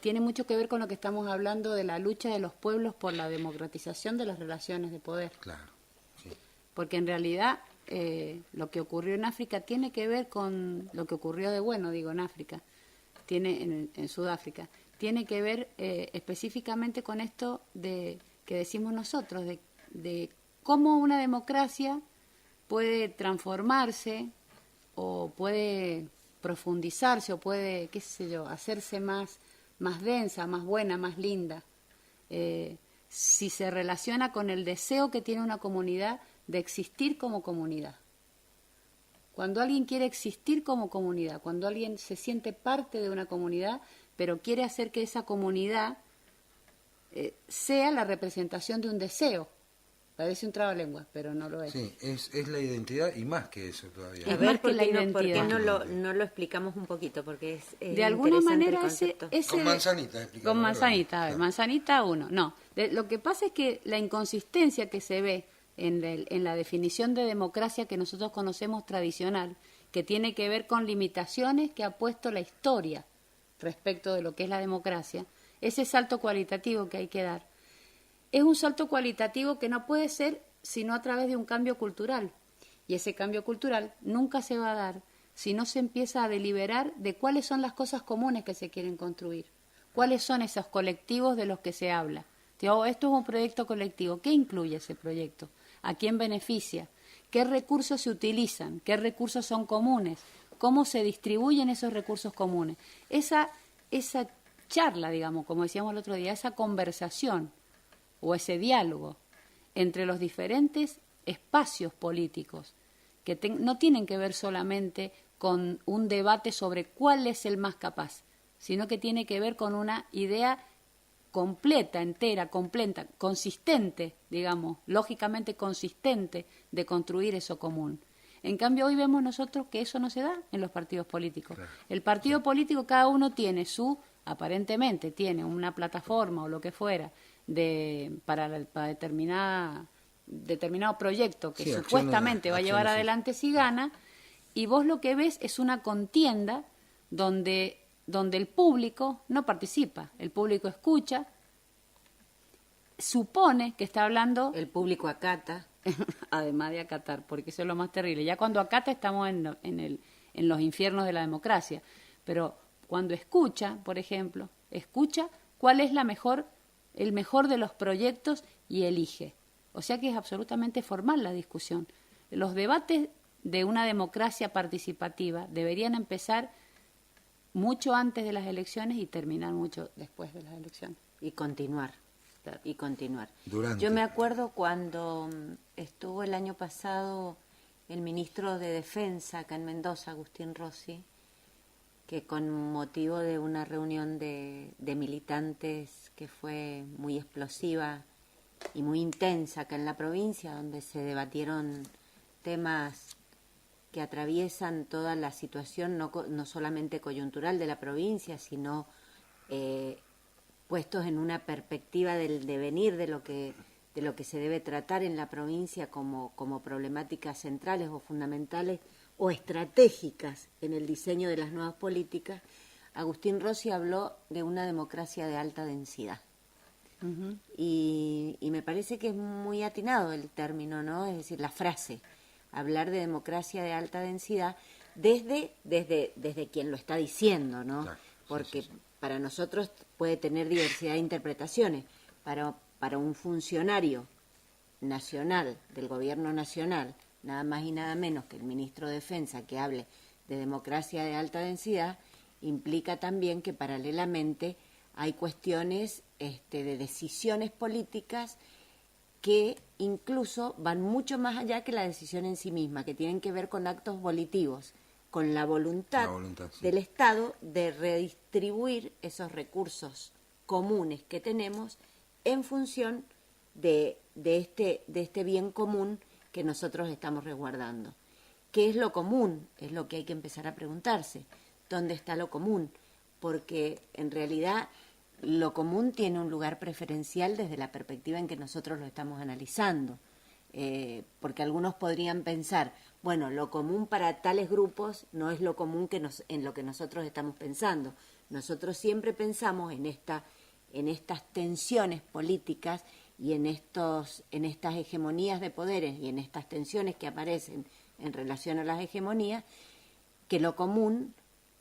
tiene mucho que ver con lo que estamos hablando de la lucha de los pueblos por la democratización de las relaciones de poder.
Claro, sí.
Porque en realidad lo que ocurrió en África tiene que ver con lo que ocurrió en África, en Sudáfrica, tiene que ver específicamente con esto que decimos nosotros, de cómo una democracia puede transformarse o puede profundizarse o puede, qué sé yo, hacerse más densa, más buena, más linda, si se relaciona con el deseo que tiene una comunidad de existir como comunidad. Cuando alguien quiere existir como comunidad, cuando alguien se siente parte de una comunidad, pero quiere hacer que esa comunidad sea la representación de un deseo. Parece un trabalenguas, pero no lo es.
Sí, es la identidad y más que eso todavía.
A ver, ¿por qué no lo explicamos un poquito? Porque es
de alguna manera ese
con manzanita.
Con manzanita, a ver, manzanita uno. No, lo que pasa es que la inconsistencia que se ve en la definición de democracia que nosotros conocemos tradicional, que tiene que ver con limitaciones que ha puesto la historia respecto de lo que es la democracia, ese salto cualitativo que hay que dar, es un salto cualitativo que no puede ser sino a través de un cambio cultural. Y ese cambio cultural nunca se va a dar si no se empieza a deliberar de cuáles son las cosas comunes que se quieren construir, cuáles son esos colectivos de los que se habla. Esto es un proyecto colectivo. ¿Qué incluye ese proyecto? ¿A quién beneficia? ¿Qué recursos se utilizan? ¿Qué recursos son comunes? ¿Cómo se distribuyen esos recursos comunes? Esa charla, digamos, como decíamos el otro día, esa conversación o ese diálogo entre los diferentes espacios políticos, que no tienen que ver solamente con un debate sobre cuál es el más capaz, sino que tiene que ver con una idea completa, entera, completa, consistente, digamos, lógicamente consistente de construir eso común. En cambio, hoy vemos nosotros que eso no se da en los partidos políticos. Claro. El partido político, cada uno tiene aparentemente tiene una plataforma o lo que fuera para determinado proyecto que supuestamente va a llevar adelante si gana, y vos lo que ves es una contienda donde el público no participa, el público escucha, supone que está hablando...
El público acata.
Además de acatar, porque eso es lo más terrible. Ya cuando acata estamos en los infiernos de la democracia, pero cuando escucha, por ejemplo, escucha cuál es el mejor de los proyectos y elige. O sea que es absolutamente formal la discusión. Los debates de una democracia participativa deberían empezar mucho antes de las elecciones y terminar mucho después de las elecciones.
Y continuar. Y continuar.
Durante.
Yo me acuerdo cuando estuvo el año pasado el ministro de Defensa acá en Mendoza, Agustín Rossi, que con motivo de una reunión de militantes que fue muy explosiva y muy intensa acá en la provincia, donde se debatieron temas que atraviesan toda la situación, no solamente coyuntural de la provincia, sino puestos en una perspectiva del devenir de lo que se debe tratar en la provincia como problemáticas centrales o fundamentales o estratégicas en el diseño de las nuevas políticas. Agustín Rossi habló de una democracia de alta densidad. Uh-huh. Y me parece que es muy atinado el término, ¿no? Es decir, la frase, hablar de democracia de alta densidad desde quien lo está diciendo, ¿no? Claro, porque sí. Para nosotros puede tener diversidad de interpretaciones. Para un funcionario nacional, del gobierno nacional, nada más y nada menos que el ministro de Defensa que hable de democracia de alta densidad, implica también que paralelamente hay cuestiones de decisiones políticas que incluso van mucho más allá que la decisión en sí misma, que tienen que ver con actos volitivos, con la voluntad sí. del Estado de redistribuir esos recursos comunes que tenemos en función de este bien común que nosotros estamos resguardando. ¿Qué es lo común? Es lo que hay que empezar a preguntarse. ¿Dónde está lo común? Porque en realidad lo común tiene un lugar preferencial desde la perspectiva en que nosotros lo estamos analizando. Porque algunos podrían pensar, bueno, lo común para tales grupos no es lo común en lo que nosotros estamos pensando. Nosotros siempre pensamos en estas tensiones políticas y en estas hegemonías de poderes y en estas tensiones que aparecen en relación a las hegemonías, que lo común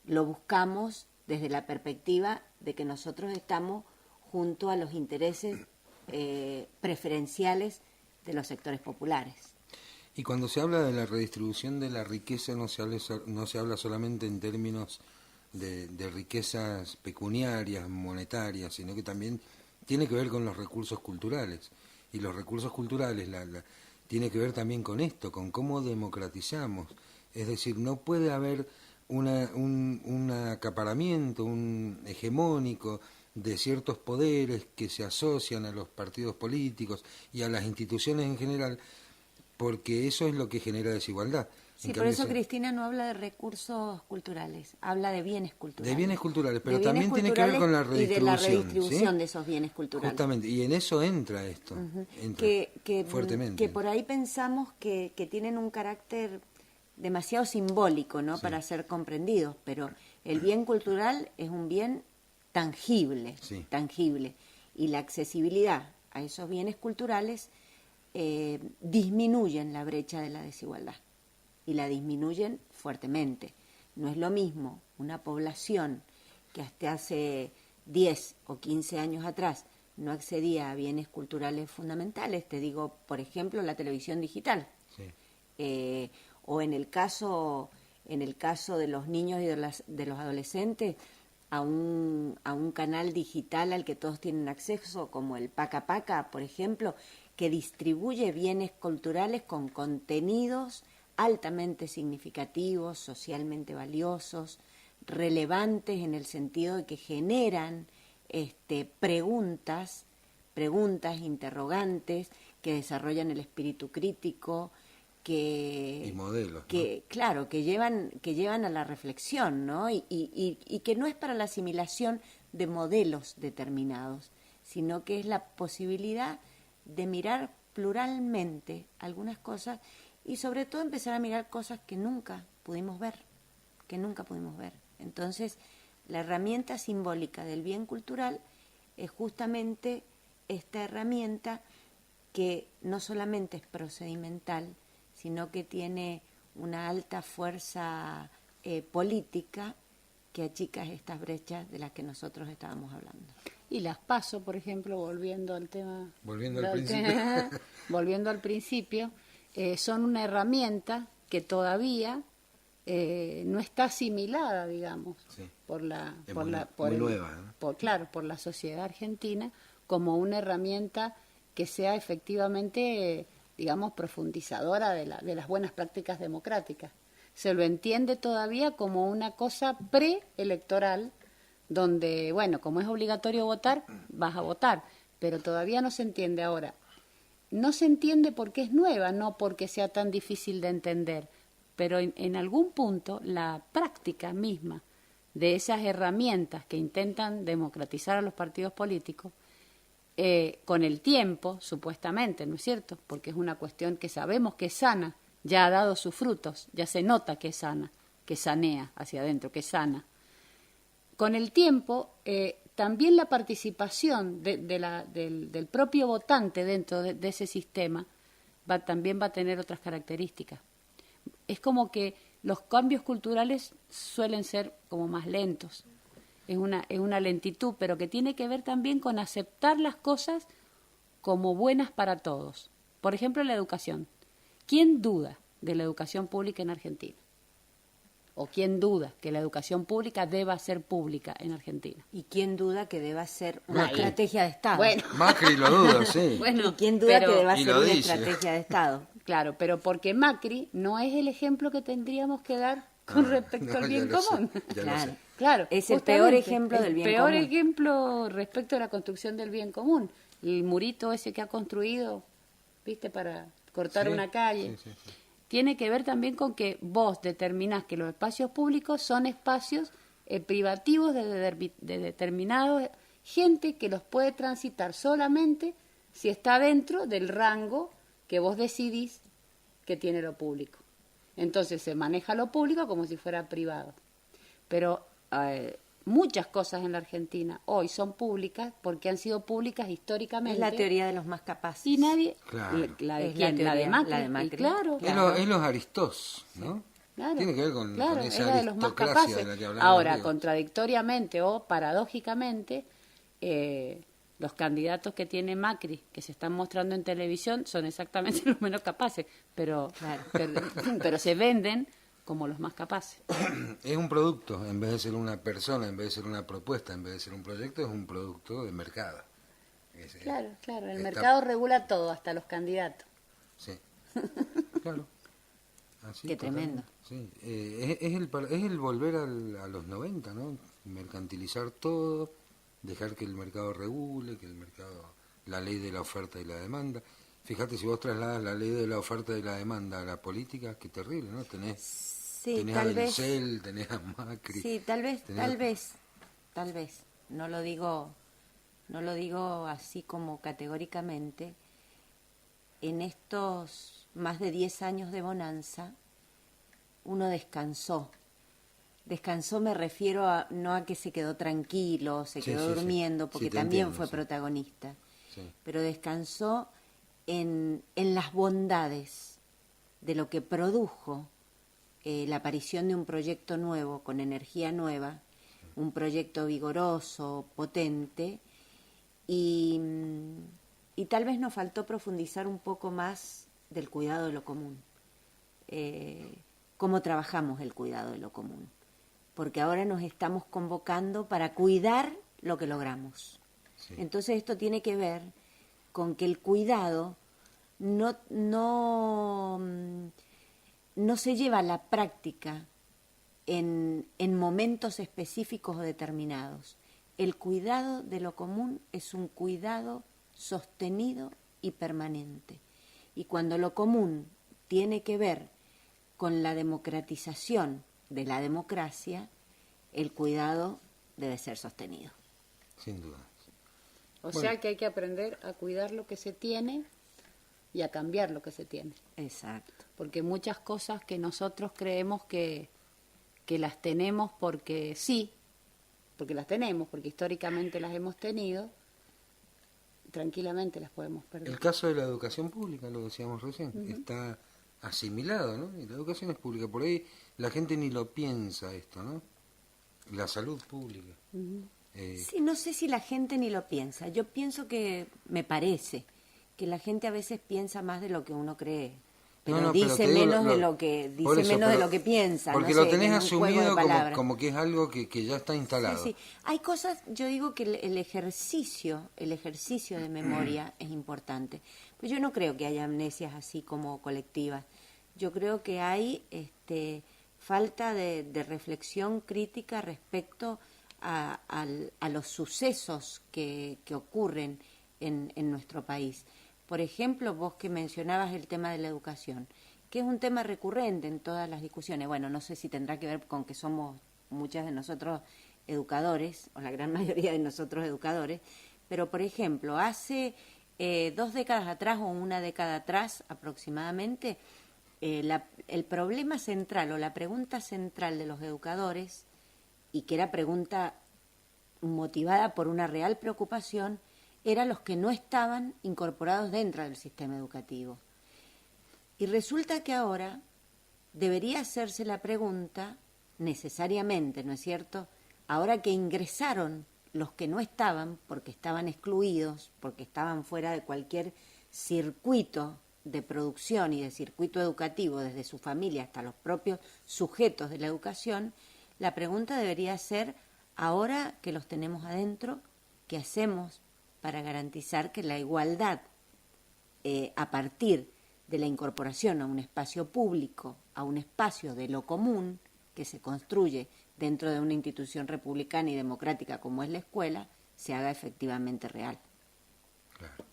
lo buscamos desde la perspectiva de que nosotros estamos junto a los intereses preferenciales de los sectores populares.
Y cuando se habla de la redistribución de la riqueza no se habla solamente en términos de riquezas pecuniarias, monetarias, sino que también tiene que ver con los recursos culturales. Y los recursos culturales tiene que ver también con esto, con cómo democratizamos. Es decir, no puede haber un acaparamiento, un hegemónico de ciertos poderes que se asocian a los partidos políticos y a las instituciones en general, porque eso es lo que genera desigualdad.
Sí, por eso Cristina no habla de recursos culturales, habla de bienes culturales.
De bienes culturales, pero también tiene que ver con la redistribución.
Y de la redistribución, ¿sí?, de esos bienes culturales.
Justamente, y en eso entra esto, entra fuertemente.
Que por ahí pensamos que tienen un carácter demasiado simbólico, ¿no?, para ser comprendidos, pero el bien cultural es un bien tangible, y la accesibilidad a esos bienes culturales disminuyen la brecha de la desigualdad, y la disminuyen fuertemente. No es lo mismo una población que hasta hace 10 o 15 años atrás no accedía a bienes culturales fundamentales, te digo, por ejemplo, la televisión digital, o en el caso de los niños y de los adolescentes, a un canal digital al que todos tienen acceso, como el Paca Paca, por ejemplo, que distribuye bienes culturales con contenidos altamente significativos, socialmente valiosos, relevantes en el sentido de que generan preguntas, interrogantes, que desarrollan el espíritu crítico, y
modelos,
que, ¿no?, claro, que llevan a la reflexión, ¿no? Y que no es para la asimilación de modelos determinados, sino que es la posibilidad de mirar pluralmente algunas cosas y sobre todo empezar a mirar cosas que nunca pudimos ver. Entonces, la herramienta simbólica del bien cultural es justamente esta herramienta que no solamente es procedimental, sino que tiene una alta fuerza política que achica estas brechas de las que nosotros estábamos hablando.
Y las PASO, por ejemplo, volviendo al tema...
Volviendo al principio,
son una herramienta que todavía no está asimilada, digamos, por la sociedad argentina, como una herramienta que sea efectivamente, digamos, profundizadora de las buenas prácticas democráticas. Se lo entiende todavía como una cosa preelectoral, donde, bueno, como es obligatorio votar, vas a votar, pero todavía no se entiende ahora. No se entiende porque es nueva, no porque sea tan difícil de entender, pero en algún punto la práctica misma de esas herramientas que intentan democratizar a los partidos políticos, con el tiempo, supuestamente, ¿no es cierto?, porque es una cuestión que sabemos que es sana, ya ha dado sus frutos, ya se nota que es sana, que sanea hacia adentro, que es sana. Con el tiempo, también la participación del propio votante dentro de ese sistema también va a tener otras características. Es como que los cambios culturales suelen ser como más lentos. Es una lentitud, pero que tiene que ver también con aceptar las cosas como buenas para todos. Por ejemplo, la educación. ¿Quién duda de la educación pública en Argentina? ¿O quién duda que la educación pública deba ser pública en Argentina?
¿Y quién duda que deba ser una estrategia de Estado?
Bueno.
Macri lo duda, sí.
Bueno, ¿y quién duda que deba ser una estrategia de Estado?
Claro, pero porque Macri no es el ejemplo que tendríamos que dar con respecto al bien común. Claro,
es el peor ejemplo del bien común.
El peor ejemplo respecto a la construcción del bien común. El murito ese que ha construido, ¿viste?, para cortar una calle. Sí. Tiene que ver también con que vos determinás que los espacios públicos son espacios privativos de determinados gente que los puede transitar solamente si está dentro del rango que vos decidís que tiene lo público. Entonces se maneja lo público como si fuera privado. Pero muchas cosas en la Argentina hoy son públicas porque han sido públicas históricamente.
Es la teoría de los más capaces.
Y nadie...
Claro.
¿La de
Es
quién?
teoría,
La de Macri.
la de Macri.
Y claro.
Es los Aristós, ¿no?
Claro,
Tiene que ver con
es
esa
la de los más
aristocracia
capaces.
de la que hablamos
Ahora,
arriba.
contradictoriamente o paradójicamente, los candidatos que tiene Macri, que se están mostrando en televisión, son exactamente los menos capaces, pero se venden como los más capaces.
Es un producto, en vez de ser una persona, en vez de ser una propuesta, en vez de ser un proyecto, es un producto de mercado.
Claro, el
está-
mercado regula todo, hasta los candidatos.
Sí, claro. Así,
Qué tremendo.
Sí. Es el volver a los 90, ¿no? Mercantilizar todo, dejar que el mercado regule, que el mercado, la ley de la oferta y la demanda. Fíjate, si vos trasladas la ley de la oferta y la demanda a la política, qué terrible, ¿no? Tenés a Delcel, tenés a Macri.
Sí, tal vez. No lo digo así como categóricamente. En estos más de 10 años de bonanza, uno descansó. Descansó me refiero no a que se quedó tranquilo, se quedó durmiendo, porque también fue protagonista.
Sí.
Pero descansó en las bondades de lo que produjo la aparición de un proyecto nuevo, con energía nueva, un proyecto vigoroso, potente, y tal vez nos faltó profundizar un poco más del cuidado de lo común, cómo trabajamos el cuidado de lo común, porque ahora nos estamos convocando para cuidar lo que logramos. Sí. Entonces esto tiene que ver con que el cuidado no se lleva a la práctica en momentos específicos o determinados. El cuidado de lo común es un cuidado sostenido y permanente. Y cuando lo común tiene que ver con la democratización de la democracia, el cuidado debe ser sostenido.
Sin duda.
O sea que hay que aprender a cuidar lo que se tiene y a cambiar lo que se tiene.
Exacto.
Porque muchas cosas que nosotros creemos que las tenemos porque sí, porque las tenemos, porque históricamente las hemos tenido, tranquilamente las podemos perder.
El caso de la educación pública, lo decíamos recién, está asimilado, ¿no? Y la educación es pública, por ahí la gente ni lo piensa esto, ¿no? La salud pública.
Sí, no sé si la gente ni lo piensa. Yo pienso me parece, que la gente a veces piensa más de lo que uno cree. Pero dice menos de lo que piensa.
Porque
no
lo
sé,
tenés asumido como que es algo que ya está instalado.
Sí. Hay cosas, yo digo que el ejercicio de memoria es importante. Pues yo no creo que haya amnesias así como colectivas. Yo creo que hay falta de reflexión crítica respecto a los sucesos que ocurren en nuestro país. Por ejemplo, vos que mencionabas el tema de la educación, que es un tema recurrente en todas las discusiones. Bueno, no sé si tendrá que ver con que somos muchas de nosotros educadores, o la gran mayoría de nosotros educadores, pero por ejemplo, hace 2 décadas atrás o una década atrás aproximadamente, el problema central o la pregunta central de los educadores, y que era pregunta motivada por una real preocupación, eran los que no estaban incorporados dentro del sistema educativo. Y resulta que ahora debería hacerse la pregunta, necesariamente, ¿no es cierto?, ahora que ingresaron los que no estaban, porque estaban excluidos, porque estaban fuera de cualquier circuito de producción y de circuito educativo, desde su familia hasta los propios sujetos de la educación, la pregunta debería ser, ahora que los tenemos adentro, ¿qué hacemos para garantizar que la igualdad a partir de la incorporación a un espacio público, a un espacio de lo común que se construye dentro de una institución republicana y democrática como es la escuela, se haga efectivamente real?
Claro.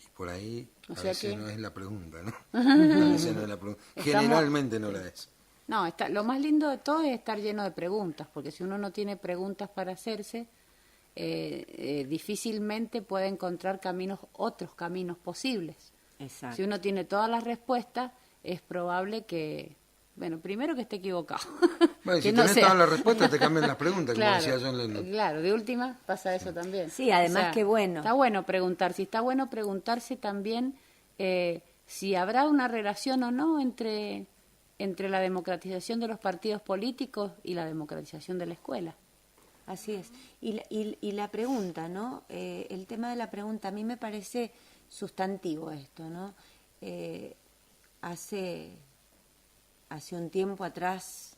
Y por ahí
O
a
sea
veces
que-
no es la pregunta, ¿no? A veces no es la pregunta. Generalmente no la es.
No, lo más lindo de todo es estar lleno de preguntas, porque si uno no tiene preguntas para hacerse, difícilmente puede encontrar otros caminos posibles.
Exacto.
Si uno tiene todas las respuestas, es probable que Bueno, primero que esté equivocado.
Bueno,
que
si
no
tenés
sea.
todas las respuestas, te cambian las preguntas,
Claro,
como decía John Lennon.
claro, de última pasa eso también.
Sí, además que bueno.
Está bueno preguntarse, y está bueno preguntarse también si habrá una relación o no entre la democratización de los partidos políticos y la democratización de la escuela.
Así es. Y la pregunta, ¿no? El tema de la pregunta, a mí me parece sustantivo esto, ¿no? Hace un tiempo atrás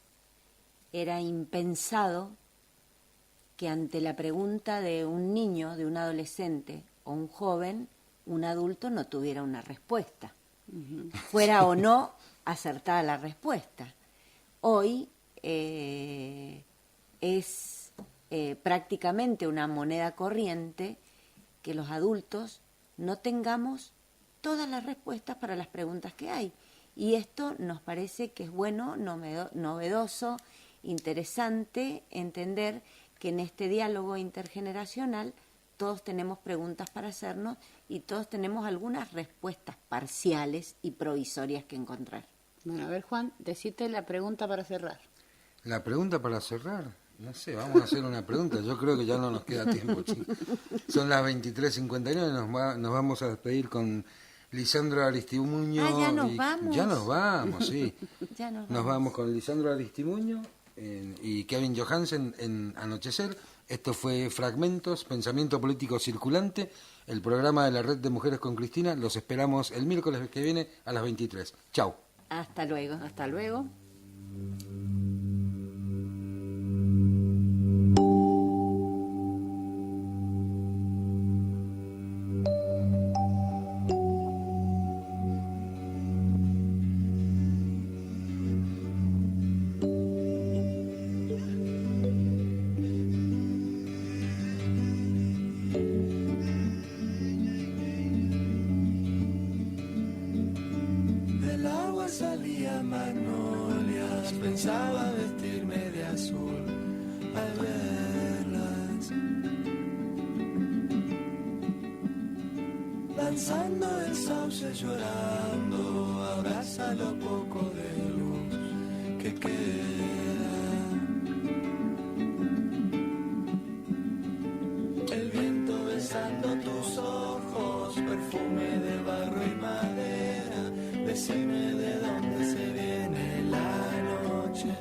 era impensado que ante la pregunta de un niño, de un adolescente o un joven, un adulto no tuviera una respuesta, fuera o no acertada la respuesta. Hoy es prácticamente una moneda corriente que los adultos no tengamos todas las respuestas para las preguntas que hay. Y esto nos parece que es bueno, novedoso, interesante entender que en este diálogo intergeneracional todos tenemos preguntas para hacernos y todos tenemos algunas respuestas parciales y provisorias que encontrar.
Bueno, a ver, Juan, decite la pregunta para cerrar.
La pregunta para cerrar, no sé, vamos a hacer una pregunta. Yo creo que ya no nos queda tiempo, chicos. Son las 23:59, nos vamos a despedir con Lisandro Aristimuño.
Ah, ya nos vamos.
Ya nos vamos, sí.
Ya nos
Nos vamos con Lisandro Aristimuño y Kevin Johansen en Anochecer. Esto fue Fragmentos, Pensamiento Político Circulante, el programa de la Red de Mujeres con Cristina. Los esperamos el miércoles que viene a las 23. Chau.
Hasta luego.
Hasta luego.
Del agua salía magnolias, pensaba vestirme de azul al verlas. Danzando el sauce llorando, abraza lo poco de luz que queda. El viento besando tus ojos, perfume de barro y madera. Decime de dónde se viene la noche.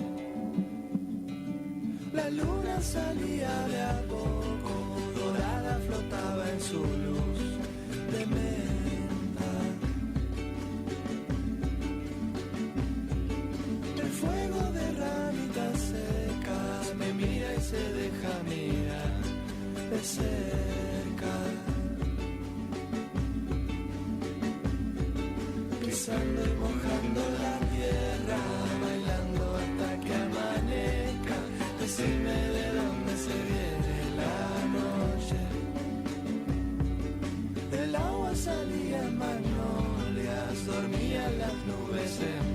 La luna salía de a poco, dorada flotaba en su luz de menta. El fuego de ramitas secas me mira y se deja mirar de cerca. Pisando y mojando la tierra, bailando hasta que amanezca. Decime de dónde se viene la noche. Del agua salían magnolias, dormían las nubes en